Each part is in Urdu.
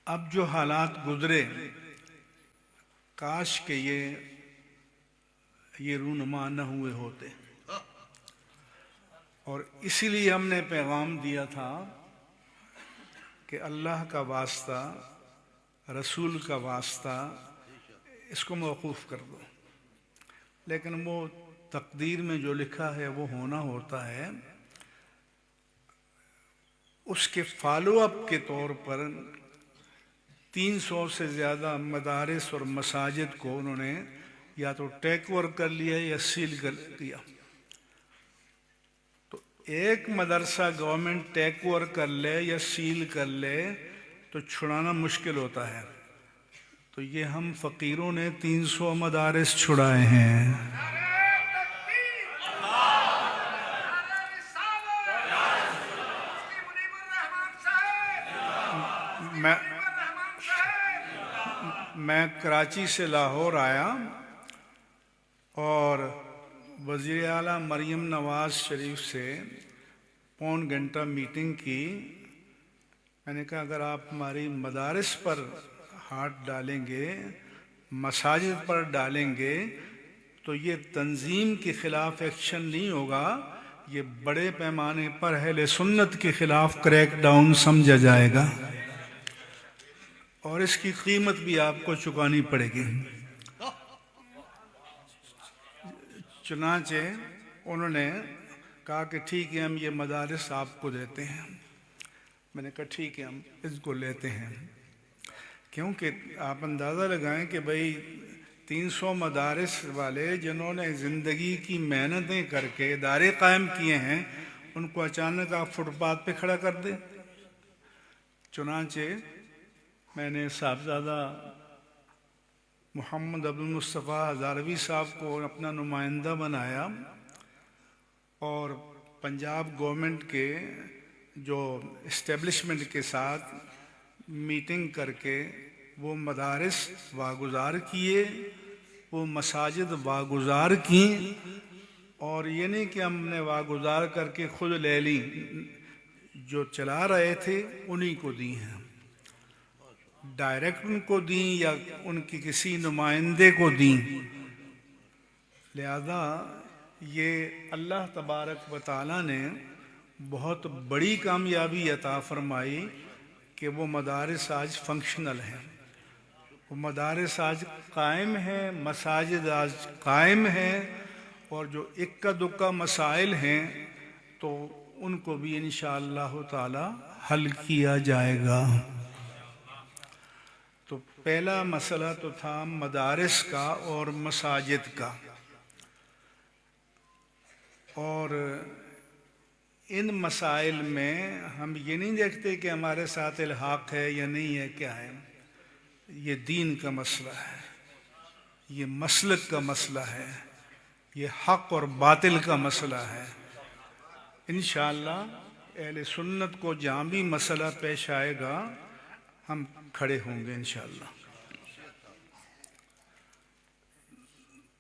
اب جو حالات گزرے کاش کہ یہ رونما نہ ہوئے ہوتے، اور اسی لیے ہم نے پیغام دیا تھا کہ اللہ کا واسطہ، رسول کا واسطہ، اس کو موقوف کر دو۔ لیکن وہ تقدیر میں جو لکھا ہے وہ ہونا ہوتا ہے۔ اس کے فالو اپ کے طور پر 300 سے زیادہ مدارس اور مساجد کو انہوں نے یا تو ٹیک اوور کر لیا یا سیل کر دیا۔ تو ایک مدرسہ گورنمنٹ ٹیک اوور کر لے یا سیل کر لے تو چھڑانا مشکل ہوتا ہے۔ تو یہ ہم فقیروں نے 300 مدارس چھڑائے ہیں۔ میں کراچی سے لاہور آیا اور وزیر اعلیٰ مریم نواز شریف سے پون گھنٹہ میٹنگ کی۔ میں نے کہا اگر آپ ہماری مدارس پر ہاتھ ڈالیں گے، مساجد پر ڈالیں گے تو یہ تنظیم کے خلاف ایکشن نہیں ہوگا، یہ بڑے پیمانے پر اہل سنت کے خلاف کریک ڈاؤن سمجھا جائے گا، اور اس کی قیمت بھی آپ کو چکانی پڑے گی۔ چنانچہ انہوں نے کہا کہ ٹھیک ہے ہم یہ مدارس آپ کو دیتے ہیں۔ میں نے کہا ٹھیک ہے ہم اس کو لیتے ہیں، کیونکہ آپ اندازہ لگائیں کہ بھئی 300 مدارس والے جنہوں نے زندگی کی محنتیں کر کے ادارے قائم کیے ہیں، ان کو اچانک آپ فٹ پاتھ پہ کھڑا کر دیں۔ چنانچہ میں نے صاحبزادہ محمد عبدالمصطفیٰ ہزاروی صاحب کو اپنا نمائندہ بنایا، اور پنجاب گورنمنٹ کے جو اسٹیبلشمنٹ کے ساتھ میٹنگ کر کے وہ مدارس واگزار کیے، وہ مساجد واگزار کیں، اور یہ نہیں کہ ہم نے واگزار کر کے خود لے لی، جو چلا رہے تھے انہی کو دی ہیں، ڈائریکٹ ان کو دیں یا ان کی کسی نمائندے کو دیں۔ لہذا یہ اللہ تبارک و تعالیٰ نے بہت بڑی کامیابی عطا فرمائی کہ وہ مدارس آج فنکشنل ہیں، وہ مدارس آج قائم ہیں، مساجد آج قائم ہیں، اور جو اکا دکا مسائل ہیں تو ان کو بھی انشاءاللہ تعالی حل کیا جائے گا۔ تو پہلا مسئلہ تو تھا مدارس کا اور مساجد کا، اور ان مسائل میں ہم یہ نہیں دیکھتے کہ ہمارے ساتھ الحاق ہے یا نہیں ہے، کیا ہے، یہ دین کا مسئلہ ہے، یہ مسلک کا مسئلہ ہے، یہ حق اور باطل کا مسئلہ ہے۔ انشاءاللہ اہل سنت کو جہاں بھی مسئلہ پیش آئے گا ہم کھڑے ہوں گے انشاءاللہ۔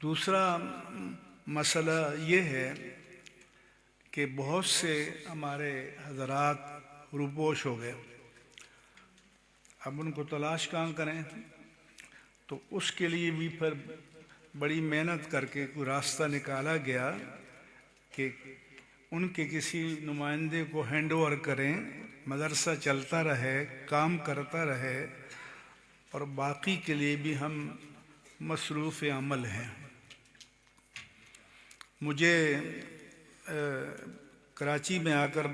دوسرا مسئلہ یہ ہے کہ بہت سے ہمارے حضرات روپوش ہو گئے، اب ان کو تلاش کہاں کریں؟ تو اس کے لیے بھی پھر بڑی محنت کر کے کوئی راستہ نکالا گیا کہ ان کے کسی نمائندے کو ہینڈ اوور کریں، مدرسہ چلتا رہے، کام کرتا رہے، اور باقی کے لیے بھی ہم مصروف عمل ہیں۔ مجھے کراچی میں آ کر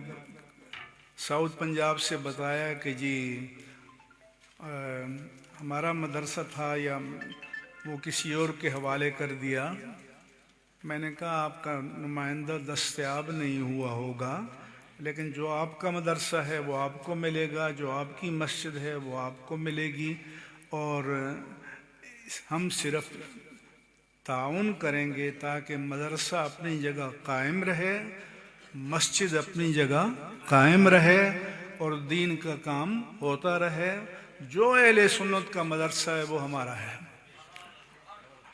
ساؤتھ پنجاب سے بتایا کہ جی ہمارا مدرسہ تھا یا وہ کسی اور کے حوالے کر دیا۔ میں نے کہا آپ کا نمائندہ دستیاب نہیں ہوا ہوگا، لیکن جو آپ کا مدرسہ ہے وہ آپ کو ملے گا، جو آپ کی مسجد ہے وہ آپ کو ملے گی، اور ہم صرف تعاون کریں گے تاکہ مدرسہ اپنی جگہ قائم رہے، مسجد اپنی جگہ قائم رہے، اور دین کا کام ہوتا رہے۔ جو اہل سنت کا مدرسہ ہے وہ ہمارا ہے،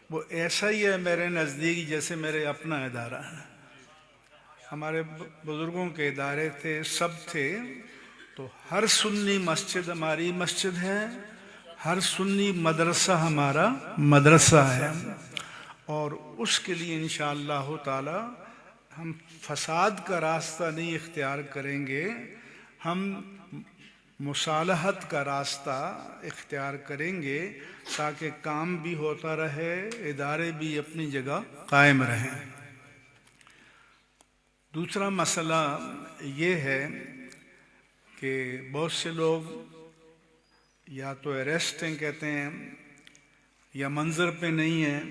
وہ ایسا ہی ہے میرے نزدیک جیسے میرے اپنا ادارہ ہے۔ ہمارے بزرگوں کے ادارے تھے، سب تھے، تو ہر سنی مسجد ہماری مسجد ہے، ہر سنی مدرسہ ہمارا مدرسہ ہے، اور اس کے لیے انشاءاللہ تعالی ہم فساد کا راستہ نہیں اختیار کریں گے، ہم مصالحت کا راستہ اختیار کریں گے تاکہ کام بھی ہوتا رہے، ادارے بھی اپنی جگہ قائم رہیں۔ دوسرا مسئلہ یہ ہے کہ بہت سے لوگ یا تو اریسٹیں کہتے ہیں یا منظر پہ نہیں ہیں،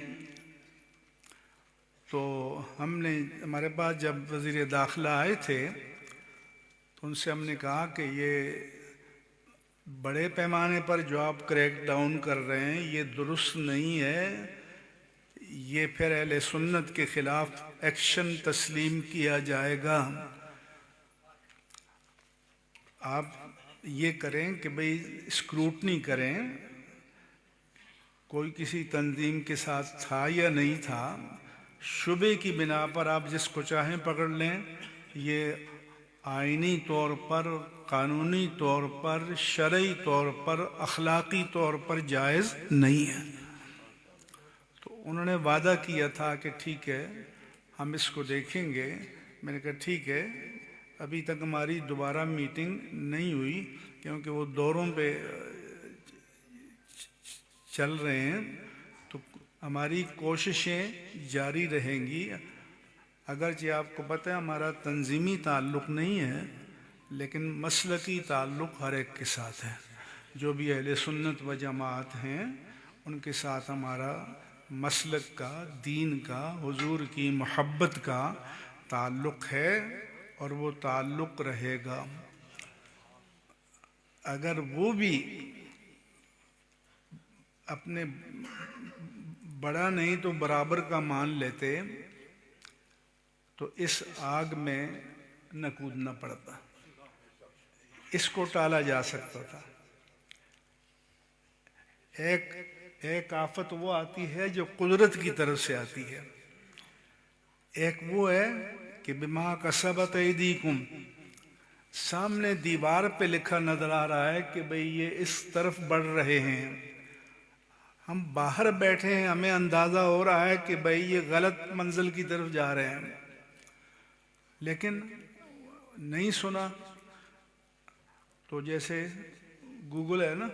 تو ہمارے پاس جب وزیر داخلہ آئے تھے تو ان سے ہم نے کہا کہ یہ بڑے پیمانے پر جو آپ کریک ڈاؤن کر رہے ہیں یہ درست نہیں ہے، یہ پھر اہل سنت کے خلاف ایکشن تسلیم کیا جائے گا۔ آپ یہ کریں کہ بھئی اسکروٹنی کریں، کوئی کسی تنظیم کے ساتھ تھا یا نہیں تھا، شبے کی بنا پر آپ جس کو چاہیں پکڑ لیں، یہ آئینی طور پر، قانونی طور پر، شرعی طور پر، اخلاقی طور پر جائز نہیں ہے۔ تو انہوں نے وعدہ کیا تھا کہ ٹھیک ہے ہم اس کو دیکھیں گے۔ میں نے کہا ٹھیک ہے، ابھی تک ہماری دوبارہ میٹنگ نہیں ہوئی کیونکہ وہ دوروں پہ چل رہے ہیں، تو ہماری کوششیں جاری رہیں گی۔ اگرچہ آپ کو پتہ ہے ہمارا تنظیمی تعلق نہیں ہے، لیکن مسلکی تعلق ہر ایک کے ساتھ ہے۔ جو بھی اہل سنت و جماعت ہیں ان کے ساتھ ہمارا مسلک کا، دین کا، حضور کی محبت کا تعلق ہے اور وہ تعلق رہے گا۔ اگر وہ بھی اپنے بڑا نہیں تو برابر کا مان لیتے تو اس آگ میں نہ کودنا پڑتا، اس کو ٹالا جا سکتا تھا۔ ایک آفت وہ آتی ہے جو قدرت کی طرف سے آتی ہے، ایک وہ ہے کہ بما کسبت ایدیکم، سامنے دیوار پہ لکھا نظر آ رہا ہے کہ بھئی یہ اس طرف بڑھ رہے ہیں، ہم باہر بیٹھے ہیں، ہمیں اندازہ ہو رہا ہے کہ بھئی یہ غلط منزل کی طرف جا رہے ہیں، لیکن نہیں سنا۔ تو جیسے گوگل ہے نا،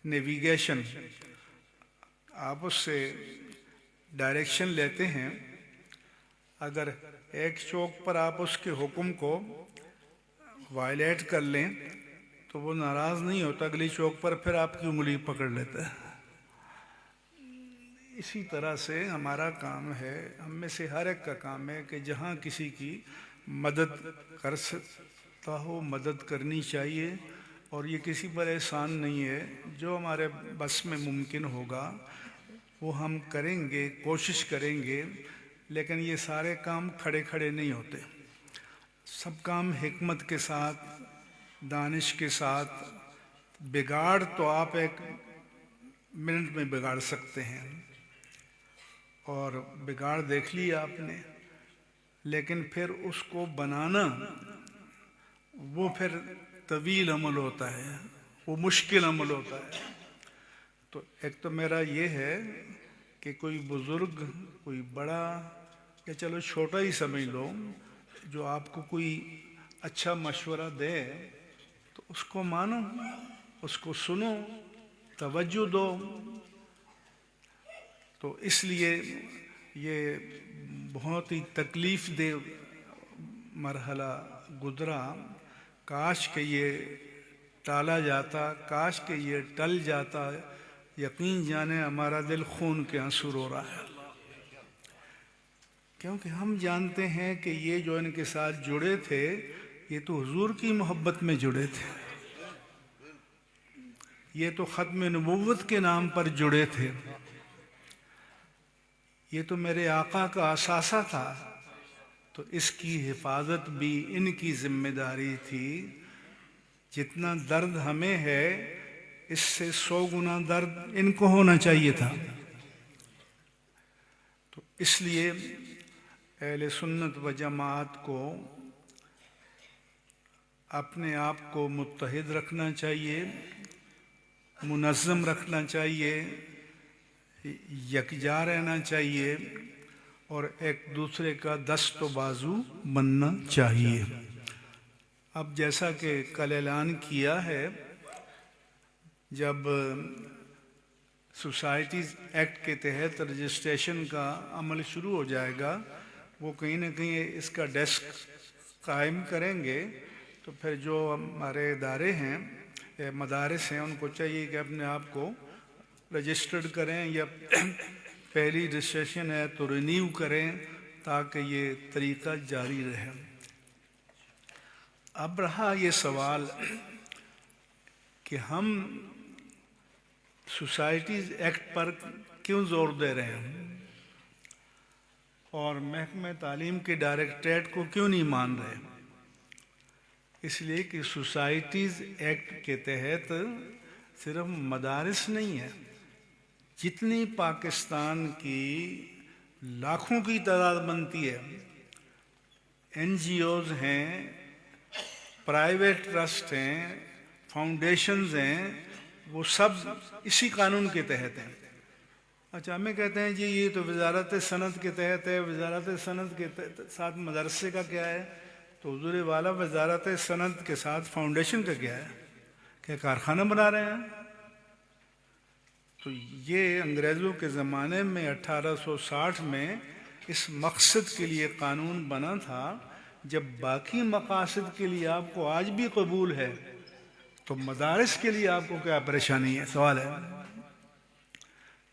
نیویگیشن، آپ اس سے ڈائریکشن لیتے ہیں، اگر ایک چوک پر آپ اس کے حکم کو وائلیٹ کر لیں تو وہ ناراض نہیں ہوتا، اگلی چوک پر پھر آپ کی انگلی پکڑ لیتا ہے۔ اسی طرح سے ہمارا کام ہے، ہم میں سے ہر ایک کا کام ہے کہ جہاں کسی کی مدد کر سکتا ہو مدد کرنی چاہیے، اور یہ کسی پر احسان نہیں ہے، جو ہمارے بس میں ممکن ہوگا وہ ہم کریں گے، کوشش کریں گے، لیکن یہ سارے کام کھڑے کھڑے نہیں ہوتے، سب کام حکمت کے ساتھ، دانش کے ساتھ۔ بگاڑ تو آپ ایک منٹ میں بگاڑ سکتے ہیں، اور بگاڑ دیکھ لیا آپ نے، لیکن پھر اس کو بنانا وہ پھر طویل عمل ہوتا ہے، وہ مشکل عمل ہوتا ہے۔ تو ایک تو میرا یہ ہے کہ کوئی بزرگ، کوئی بڑا یا چلو چھوٹا ہی سمجھ لو، جو آپ کو کوئی اچھا مشورہ دے تو اس کو مانو، اس کو سنو، توجہ دو۔ تو اس لیے یہ بہت ہی تکلیف دہ مرحلہ گزرا، کاش کہ یہ ٹالا جاتا، کاش کہ یہ ٹل جاتا۔ یقین جانے ہمارا دل خون کے آنسو رو رہا ہے، کیونکہ ہم جانتے ہیں کہ یہ جو ان کے ساتھ جڑے تھے یہ تو حضور کی محبت میں جڑے تھے، یہ تو ختم نبوت کے نام پر جڑے تھے، یہ تو میرے آقا کا اثاثہ تھا، تو اس کی حفاظت بھی ان کی ذمہ داری تھی۔ جتنا درد ہمیں ہے اس سے 100 گنا درد ان کو ہونا چاہیے تھا۔ تو اس لیے اہل سنت و جماعت کو اپنے آپ کو متحد رکھنا چاہیے، منظم رکھنا چاہیے، یکجا رہنا چاہیے، اور ایک دوسرے کا دست و بازو بننا چاہیے۔ اب جیسا کہ کل اعلان کیا ہے، جب سوسائٹیز ایکٹ کے تحت رجسٹریشن کا عمل شروع ہو جائے گا، وہ کہیں نہ کہیں اس کا ڈیسک قائم کریں گے، تو پھر جو ہمارے ادارے ہیں، مدارس ہیں، ان کو چاہیے کہ اپنے آپ کو رجسٹرڈ کریں، یا پہلی رجسٹریشن ہے تو رینیو کریں، تاکہ یہ طریقہ جاری رہے۔ اب رہا یہ سوال کہ ہم سوسائٹیز ایکٹ پر کیوں زور دے رہے ہیں اور محکمہ تعلیم کے ڈائریکٹریٹ کو کیوں نہیں مان رہے؟ اس لیے کہ سوسائٹیز ایکٹ کے تحت صرف مدارس نہیں ہے، جتنی پاکستان کی لاکھوں کی تعداد بنتی ہے، این جی اوز ہیں، پرائیویٹ ٹرسٹ ہیں، فاؤنڈیشنز ہیں، وہ سب اسی قانون کے تحت ہیں۔ اچھا، ہمیں کہتے ہیں جی یہ تو وزارت صنعت کے تحت ہے، وزارت صنعت کے ساتھ مدرسے کا کیا ہے؟ تو حضور والا وزارت صنعت کے ساتھ فاؤنڈیشن کا کیا ہے؟ کیا کارخانہ بنا رہے ہیں؟ تو یہ انگریزوں کے زمانے میں 1860 میں اس مقصد کے لیے قانون بنا تھا۔ جب باقی مقاصد کے لیے آپ کو آج بھی قبول ہے، تو مدارس کے لیے آپ کو کیا پریشانی ہے؟ سوال ہے۔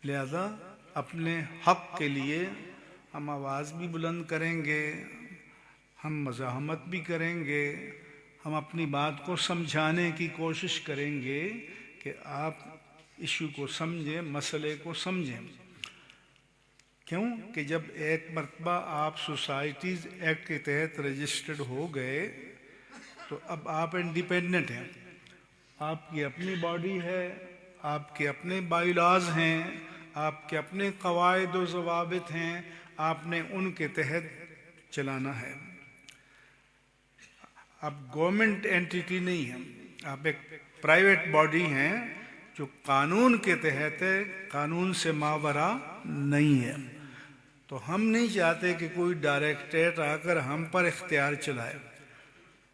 لہذا اپنے حق کے لیے ہم آواز بھی بلند کریں گے، ہم مزاحمت بھی کریں گے، ہم اپنی بات کو سمجھانے کی کوشش کریں گے کہ آپ ایشو کو سمجھیں، مسئلے کو سمجھیں۔ کیوں کہ جب ایک مرتبہ آپ سوسائٹیز ایکٹ کے تحت رجسٹرڈ ہو گئے، تو اب آپ انڈیپینڈنٹ ہیں، آپ کی اپنی باڈی ہے، آپ کے اپنے بائی لاز ہیں، آپ کے اپنے قواعد و ضوابط ہیں، آپ نے ان کے تحت چلانا ہے۔ آپ گورنمنٹ اینٹیٹی نہیں ہیں، آپ ایک پرائیویٹ باڈی ہیں جو قانون کے تحت ہے، قانون سے ماوراء نہیں ہے۔ تو ہم نہیں چاہتے کہ کوئی ڈائریکٹریٹ آ کر ہم پر اختیار چلائے،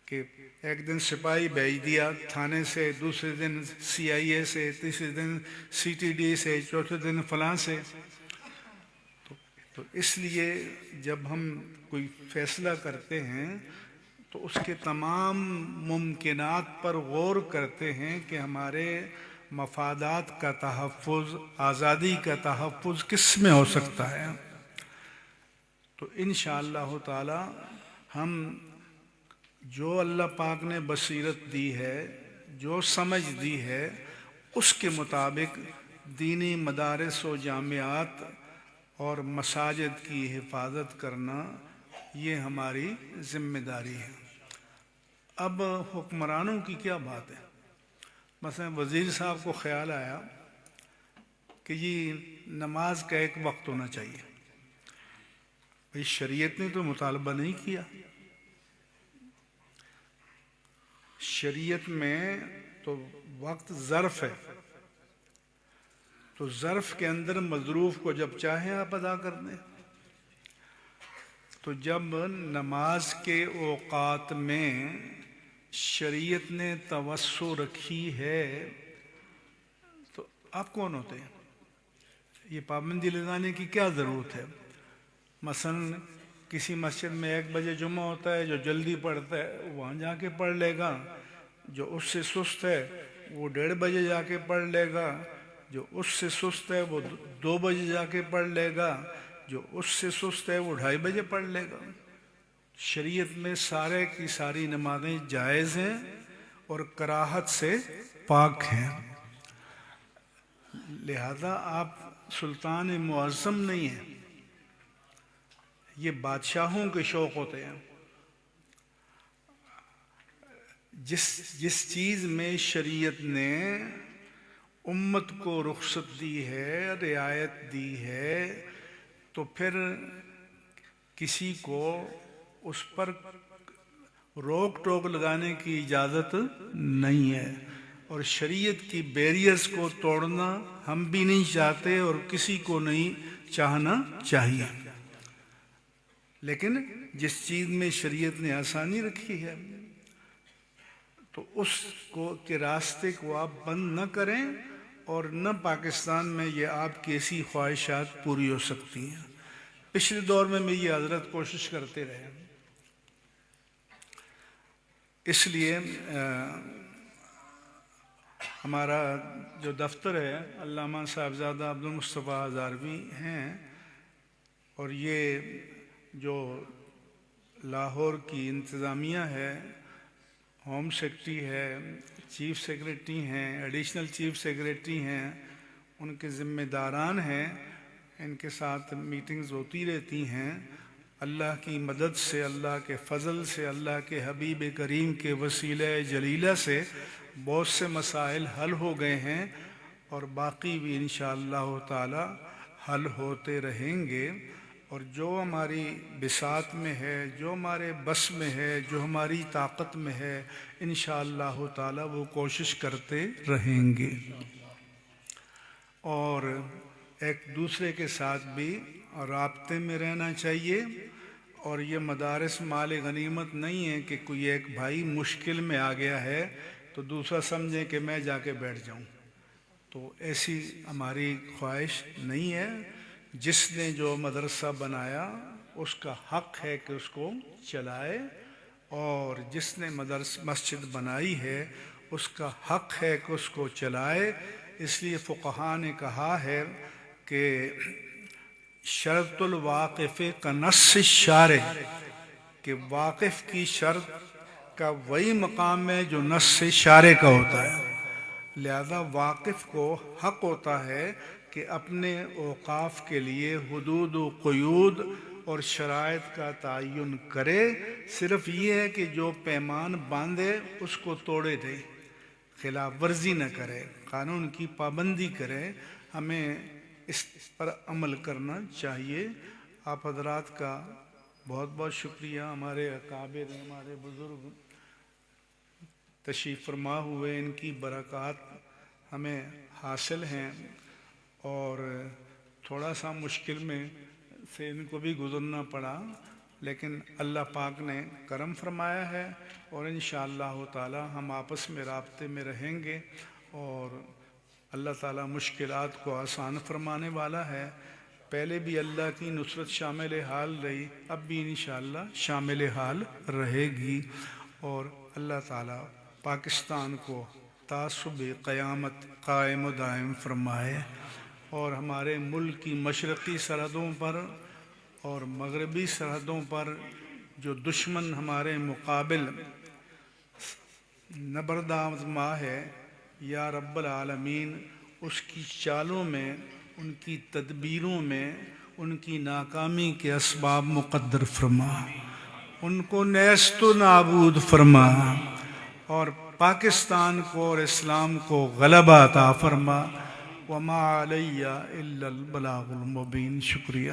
کہ ایک دن سپاہی بھیج دیا تھانے سے، دوسرے دن سی آئی اے سے، تیسرے دن سی ٹی ڈی سے، چوتھے دن فلاں سے۔ تو اس لیے جب ہم کوئی فیصلہ کرتے ہیں تو اس کے تمام ممکنات پر غور کرتے ہیں کہ ہمارے مفادات کا تحفظ، آزادی کا تحفظ کس میں ہو سکتا ہے۔ تو انشاءاللہ تعالی ہم جو اللہ پاک نے بصیرت دی ہے، جو سمجھ دی ہے، اس کے مطابق دینی مدارس و جامعات اور مساجد کی حفاظت کرنا یہ ہماری ذمہ داری ہے۔ اب حکمرانوں کی کیا بات ہے؟ مثلا وزیر صاحب کو خیال آیا کہ یہ نماز کا ایک وقت ہونا چاہیے۔ بھئی شریعت نے تو مطالبہ نہیں کیا، شریعت میں تو وقت ظرف ہے، تو ظرف کے اندر مظروف کو جب چاہیں آپ ادا کر دیں۔ تو جب نماز کے اوقات میں شریعت نے توسع رکھی ہے تو آپ کون ہوتے ہیں؟ یہ پابندی لگانے کی کیا ضرورت ہے؟ مثلا کسی مسجد میں 1 بجے جمعہ ہوتا ہے، جو جلدی پڑھتا ہے وہاں جا کے پڑھ لے گا، جو اس سے سست ہے وہ 1:30 بجے جا کے پڑھ لے گا، جو اس سے سست ہے وہ 2 بجے جا کے پڑھ لے گا، جو اس سے سست ہے وہ 2:30 بجے پڑھ لے گا۔ شریعت میں سارے کی ساری نمازیں جائز ہیں اور کراہت سے پاک ہیں۔ لہذا آپ سلطان معظم نہیں ہیں، یہ بادشاہوں کے شوق ہوتے ہیں۔ جس چیز میں شریعت نے امت کو رخصت دی ہے، رعایت دی ہے، تو پھر کسی کو اس پر روک ٹوک لگانے کی اجازت نہیں ہے، اور شریعت کی بیریئرز کو توڑنا ہم بھی نہیں چاہتے اور کسی کو نہیں چاہنا چاہیے، لیکن جس چیز میں شریعت نے آسانی رکھی ہے تو اس کو کے راستے کو آپ بند نہ کریں، اور نہ پاکستان میں یہ آپ کی ایسی خواہشات پوری ہو سکتی ہیں۔ پچھلے دور میں یہ حضرت کوشش کرتے رہے، اس لیے ہمارا جو دفتر ہے علامہ صاحبزادہ عبدالمصطفیٰ ہزاروی ہیں، اور یہ جو لاہور کی انتظامیہ ہے، ہوم سیکرٹری ہے، چیف سیکرٹری ہیں، ایڈیشنل چیف سیکرٹری ہیں، ان کے ذمہ داران ہیں، ان کے ساتھ میٹنگز ہوتی رہتی ہیں۔ اللہ کی مدد سے، اللہ کے فضل سے، اللہ کے حبیب کریم کے وسیلہ جلیلہ سے بہت سے مسائل حل ہو گئے ہیں، اور باقی بھی انشاءاللہ تعالی حل ہوتے رہیں گے، اور جو ہماری بساط میں ہے، جو ہمارے بس میں ہے، جو ہماری طاقت میں ہے، انشاءاللہ تعالی وہ کوشش کرتے رہیں گے، اور ایک دوسرے کے ساتھ بھی رابطے میں رہنا چاہیے۔ اور یہ مدارس مال غنیمت نہیں ہے کہ کوئی ایک بھائی مشکل میں آ گیا ہے تو دوسرا سمجھے کہ میں جا کے بیٹھ جاؤں، تو ایسی ہماری خواہش نہیں ہے۔ جس نے جو مدرسہ بنایا اس کا حق ہے کہ اس کو چلائے، اور جس نے مسجد بنائی ہے اس کا حق ہے کہ اس کو چلائے۔ اس لیے فقہاء نے کہا ہے کہ شرط الواقف کا نص الشارع، کہ واقف کی شرط کا وہی مقام ہے جو نص شارع کا ہوتا ہے، لہذا واقف کو حق ہوتا ہے کہ اپنے اوقاف کے لیے حدود و قیود اور شرائط کا تعین کرے۔ صرف یہ ہے کہ جو پیمان باندھے اس کو توڑے دے، خلاف ورزی نہ کرے، قانون کی پابندی کرے۔ ہمیں اس پر عمل کرنا چاہیے۔ آپ حضرات کا بہت بہت شکریہ، ہمارے اکابر، ہمارے بزرگ تشریف فرما ہوئے، ان کی برکات ہمیں حاصل ہیں، اور تھوڑا سا مشکل میں سے ان کو بھی گزرنا پڑا، لیکن اللہ پاک نے کرم فرمایا ہے، اور انشاءاللہ تعالی ہم آپس میں رابطے میں رہیں گے، اور اللہ تعالیٰ مشکلات کو آسان فرمانے والا ہے۔ پہلے بھی اللہ کی نصرت شامل حال رہی، اب بھی انشاءاللہ شامل حال رہے گی، اور اللہ تعالیٰ پاکستان کو تا صبح قیامت قائم و دائم فرمائے، اور ہمارے ملک کی مشرقی سرحدوں پر اور مغربی سرحدوں پر جو دشمن ہمارے مقابل نبرد آزما ہے، یا رب العالمین اس کی چالوں میں، ان کی تدبیروں میں، ان کی ناکامی کے اسباب مقدر فرما، ان کو نیست و نابود فرما، اور پاکستان کو اور اسلام کو غلبہ عطا فرما۔ وما علیہ الا البلاغ المبین۔ شکریہ۔